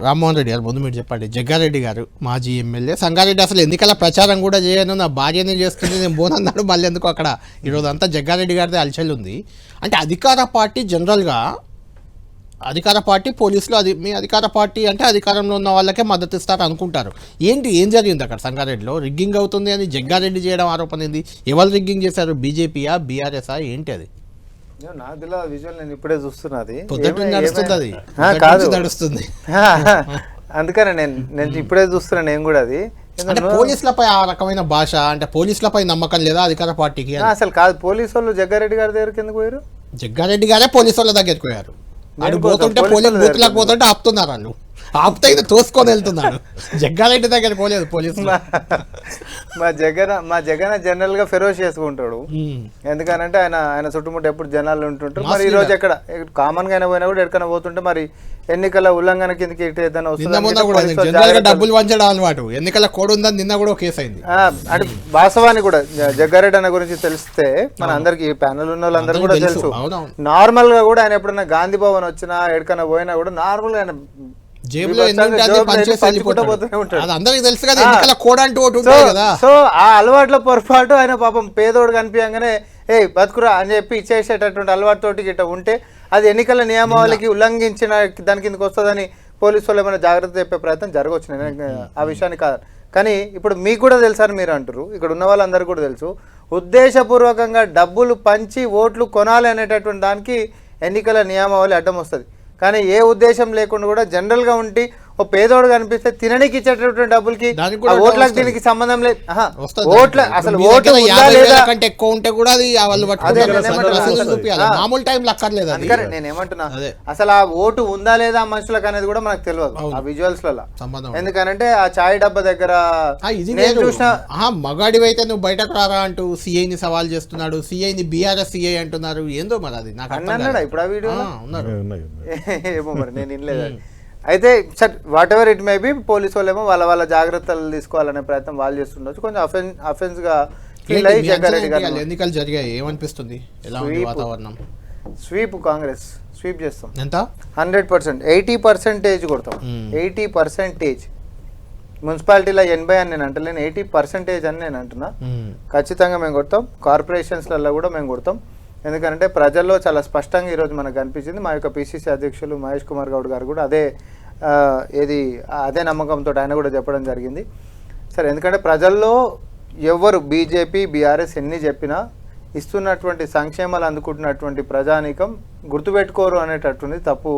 రామ్మోహన్ రెడ్డి గారు ముందు మీరు చెప్పండి. జగ్గారెడ్డి గారు మాజీ ఎమ్మెల్యే, సంగారెడ్డి అసలు ఎన్నికల ప్రచారం కూడా చేయను, నా భార్యనే చేస్తుంది, నేను పోనన్నాడు. మళ్ళీ ఎందుకు అక్కడ ఈరోజు అంతా జగ్గారెడ్డి గారిది అలచల్ ఉంది. అంటే అధికార పార్టీ జనరల్గా అధికార పార్టీ పోలీసులు మీ అధికార పార్టీ అంటే అధికారంలో ఉన్న వాళ్ళకే మద్దతు ఇస్తారు అనుకుంటారు. ఏం జరిగింది అక్కడ సంగారెడ్డిలో? రిగ్గింగ్ అవుతుంది అని జగ్గారెడ్డి చేయడం ఆరోపణ ఏంది? ఎవరు రిగ్గింగ్ చేశారు? బీజేపీయా, బీఆర్ఎస్ఆ, ఏంటి అది? నాదిలో విజువల్ నేను ఇప్పుడే చూస్తున్నది నడుస్తుంది. అందుకనే నేను ఇప్పుడే చూస్తున్నా నేను కూడా. అది అంటే పోలీసులపై ఆ రకమైన భాష, అంటే పోలీసులపై నమ్మకం లేదా అధికార పార్టీకి? అసలు కాదు, పోలీసు వాళ్ళు జగ్గారెడ్డి గారి దగ్గరికి ఎందుకు పోయారు? జగ్గారెడ్డి గారే పోలీసు వాళ్ళ దగ్గరికి పోయారు. అటు పోతుంటే పోలీసు బూత్లకు పోతుంటే ఆపుతున్నారు. వాళ్ళు ఆపుతే తోసుకొని వెళ్తున్నాడు. జగ్గారెడ్డి దగ్గర పోలేదు పోలీసులు. మా జగన్ జనరల్ గా ఫెరోష్ చేసుకుంటాడు. ఎందుకనంటే ఆయన చుట్టుముట్టు ఎప్పుడు జనాలు ఉంటుంటారు. మరి ఈ రోజు ఎక్కడ కామన్ గా పోయినా కూడా ఎక్కడికైనా పోతుంటే మరి ఎన్నికల ఉల్లంఘన కిందకి ఏదైనా డబ్బులు పంచడం అలవాటు, ఎన్నికల కోడ్ ఉందని నిన్న కూడా కేసు అయింది. అంటే వాస్తవాన్ని కూడా జగ్గారెడ్డి అన్న గురించి తెలిస్తే మన అందరికి ప్యానల్ ఉన్న వాళ్ళందరూ కూడా తెలుసు. నార్మల్ గా కూడా ఆయన ఎప్పుడన్నా గాంధీ భవన్ వచ్చినా ఎక్కడికైనా పోయినా కూడా నార్మల్ గా ఆయన సో ఆ అలవాట్ల పొరపాటు ఆయన పాపం పేదోడు కనిపించగానే బతుకురా అని చెప్పి ఇచ్చేసేటటువంటి అలవాటుతోటి గిట్ట ఉంటే అది ఎన్నికల నియమావళికి ఉల్లంఘించిన దాని కిందకి వస్తుందని పోలీసు వాళ్ళు ఏమైనా జాగ్రత్త చెప్పే ప్రయత్నం జరగవచ్చు. నేను ఆ విషయాన్ని కాదు, కానీ ఇప్పుడు మీకు కూడా తెలుసని మీరు అంటారు, ఇక్కడ ఉన్న వాళ్ళందరూ కూడా తెలుసు. ఉద్దేశపూర్వకంగా డబ్బులు పంచి ఓట్లు కొనాలి అనేటటువంటి దానికి ఎన్నికల నియమావళి అడ్డం వస్తుంది. కానీ ఏ ఉద్దేశం లేకుండా కూడా జనరల్ గా ఉండి ఓ పేదోడు కనిపిస్తే తినడానికి ఇచ్చేటటువంటి డబ్బులకి ఓట్లకు దీనికి సంబంధం లేదు. ఓట్ల అసలు ఓటు నేనేమంటున్నా, అసలు ఆ ఓటు ఉందా లేదా మనుషులకు అనేది కూడా మనకు తెలియదు ఆ విజువల్స్ లలో. ఎందుకనంటే ఆ చాయ్ డబ్బా దగ్గర చూసిన మగాడివి అయితే నువ్వు బయటకు రారా అంటూ సిఐని సవాల్ చేస్తున్నాడు. సిఐని బీఆర్ఎస్ సిఐ అంటున్నారు. ఏందో మరి అది నాకు అన్నాడా ఇప్పుడు ఆ వీడియో ఏమో మరి నేను వినలేదు. అయితే sir what ever it may be, police వాళ్ళేమో వాళ్ళ జాగ్రత్తలు తీసుకోవాలనే ప్రయత్నం వాళ్ళు చేస్తుండొచ్చు. కొంచెం అఫెన్స్ గా ఫీల్ అయ్యి జగ్గారెడ్డి గారు ఎన్నికలు జరిగాయి, ఏమనిపిస్తుంది? వాతావరణం స్వీప్, కాంగ్రెస్ స్వీప్ చేస్తాం. ఎంత? 100%, 80% కొడతాం. 80% మున్సిపాలిటీలో 80 అని నేను అంటలేను, 80% అని నేను అంటున్నా. ఖచ్చితంగా మేము కొడతాం. కార్పొరేషన్స్లలో కూడా మేము కొడతాం. ఎందుకంటే ప్రజల్లో చాలా స్పష్టంగా ఈరోజు మనకు కనిపించింది. మా యొక్క పిసిసి అధ్యక్షులు మహేష్ కుమార్ గౌడ్ గారు కూడా అదే నమ్మకంతో ఆయన కూడా చెప్పడం జరిగింది. సరే, ఎందుకంటే ప్రజల్లో ఎవరు బీజేపీ, బీఆర్ఎస్ ఎన్ని చెప్పినా ఇస్తున్నటువంటి సంక్షేమాలు అందుకుంటున్నటువంటి ప్రజానీకం గుర్తుపెట్టుకోరు అనేటటువంటి తప్పు